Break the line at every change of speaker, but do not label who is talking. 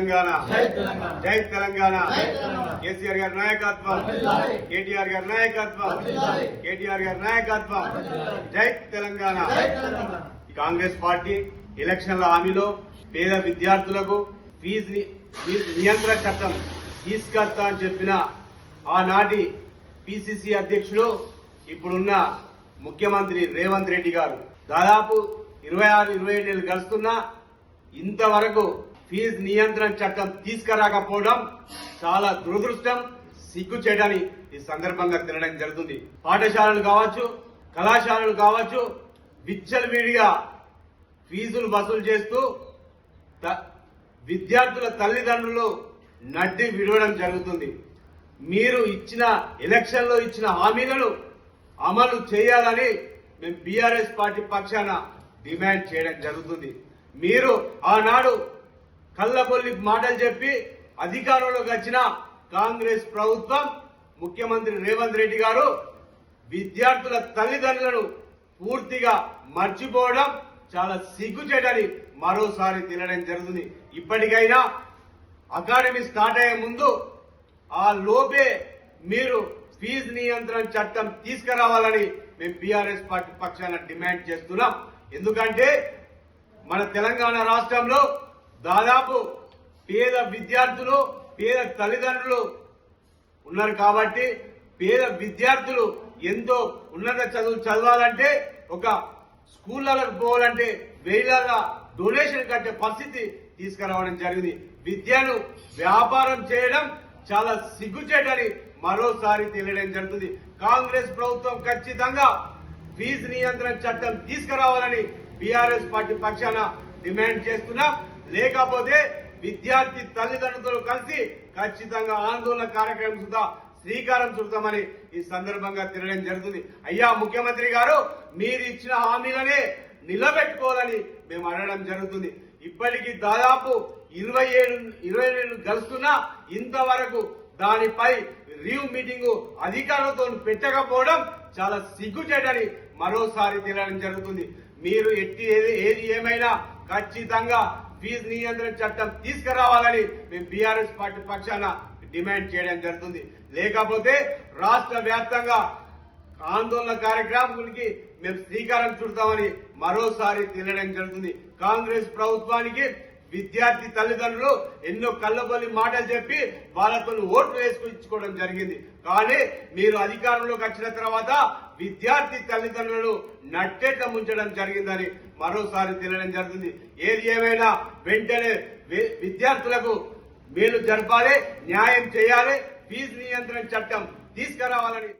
తెలంగాణ జై తెలంగాణ కేసీఆర్ గారి నాయకత్వం కేటీఆర్ గారి నాయకత్వం కేటీఆర్ గారి నాయకత్వం జై తెలంగాణ కాంగ్రెస్ పార్టీ ఎలక్షన్ల హామీలో పేద విద్యార్థులకు ఫీజు నియంత్రణ చట్టం తీసుకొస్తా అని చెప్పిన ఆనాటి పిసిసి అధ్యక్షుడు ఇప్పుడున్న ముఖ్యమంత్రి రేవంత్ రెడ్డి గారు దాదాపు 26-27 ఏళ్లు గడుస్తున్నా ఇంతవరకు ఫీజు నియంత్రణ చట్టం తీసుకురాకపోవడం చాలా దురదృష్టం, సిగ్గుచేటని ఈ సందర్భంగా తినడం జరుగుతుంది. పాఠశాలలు కావచ్చు, కళాశాలలు కావచ్చు, విచ్చలవిడిగా ఫీజులు వసూలు చేస్తూ విద్యార్థుల తల్లిదండ్రులు నడ్డి విడవడం జరుగుతుంది. మీరు ఇచ్చిన ఎలక్షన్లో ఇచ్చిన హామీలను అమలు చేయాలని మేము బీఆర్ఎస్ పార్టీ పక్షాన డిమాండ్ చేయడం జరుగుతుంది. మీరు ఆనాడు కళ్ళబొల్లి మాటలు చెప్పి అధికారంలోకి వచ్చిన కాంగ్రెస్ ప్రభుత్వం ముఖ్యమంత్రి రేవంత్ రెడ్డి గారు విద్యార్థుల తల్లిదండ్రులను పూర్తిగా మర్చిపోవడం చాలా సిగ్గుచేటని మరోసారి తినడం జరుగుతుంది. ఇప్పటికైనా అకాడమీ స్టార్ట్ అయ్యే ముందు ఆ లోపే మీరు ఫీజు నియంత్రణ చట్టం తీసుకురావాలని మేము బీఆర్ఎస్ పార్టీ పక్షాన డిమాండ్ చేస్తున్నాం. ఎందుకంటే మన తెలంగాణ రాష్ట్రంలో దాదాపు పేద విద్యార్థులు, పేద తల్లిదండ్రులు ఉన్నారు. కాబట్టి పేద విద్యార్థులు ఎంతో ఉన్నత చదువులు చదవాలంటే ఒక స్కూళ్ళకు పోవాలంటే వేల డొనేషన్ కట్టే పరిస్థితి తీసుకురావడం జరిగింది. విద్యను వ్యాపారం చేయడం చాలా సిగ్గుచేటని మరోసారి తెలియడం జరుగుతుంది. కాంగ్రెస్ ప్రభుత్వం ఖచ్చితంగా ఫీజు నియంత్రణ చట్టం తీసుకురావాలని బీఆర్ఎస్ పార్టీ పక్షాన డిమాండ్ చేస్తున్నాం. లేకపోతే విద్యార్థి తల్లిదండ్రులతో కలిసి ఖచ్చితంగా ఆందోళన కార్యక్రమం సుధా శ్రీకారం చుడతామని ఈ సందర్భంగా తెలియడం జరుగుతుంది. అయ్యా ముఖ్యమంత్రి గారు, మీరు ఇచ్చిన హామీలనే నిలబెట్టుకోవాలని మేము అడగడం జరుగుతుంది. ఇప్పటికీ దాదాపు 27 గడుస్తున్నా ఇంతవరకు దానిపై రివ్యూ మీటింగ్ అధికారులతో పెట్టకపోవడం చాలా సిగ్గుచేటని మరోసారి తెలియడం జరుగుతుంది. మీరు ఏది ఏమైనా ఖచ్చితంగా ఫీజు నియంత్రణ చట్టం తీసుకురావాలని మేము బీఆర్ఎస్ పార్టీ పక్షాన డిమాండ్ చేయడం జరుగుతుంది. లేకపోతే రాష్ట్ర వ్యాప్తంగా ఆందోళన కార్యక్రమానికి మేము శ్రీకారం చుడతామని మరోసారి తెలియడం జరుగుతుంది. కాంగ్రెస్ ప్రభుత్వానికి విద్యార్థి తల్లిదండ్రులు ఎన్నో కళ్ళబొల్లి మాటలు చెప్పి వాళ్ళతో ఓట్లు వేసుకొచ్చుకోవడం జరిగింది. కానీ మీరు అధికారంలోకి వచ్చిన తర్వాత విద్యార్థి తల్లిదండ్రులను నట్టేట ముంచడం జరిగిందని మరోసారి తెలియడం జరుగుతుంది. ఏది ఏమైనా వెంటనే విద్యార్థులకు మేలు జరపాలి, న్యాయం చేయాలి, ఫీజు నియంత్రణ చట్టం తీసుకురావాలని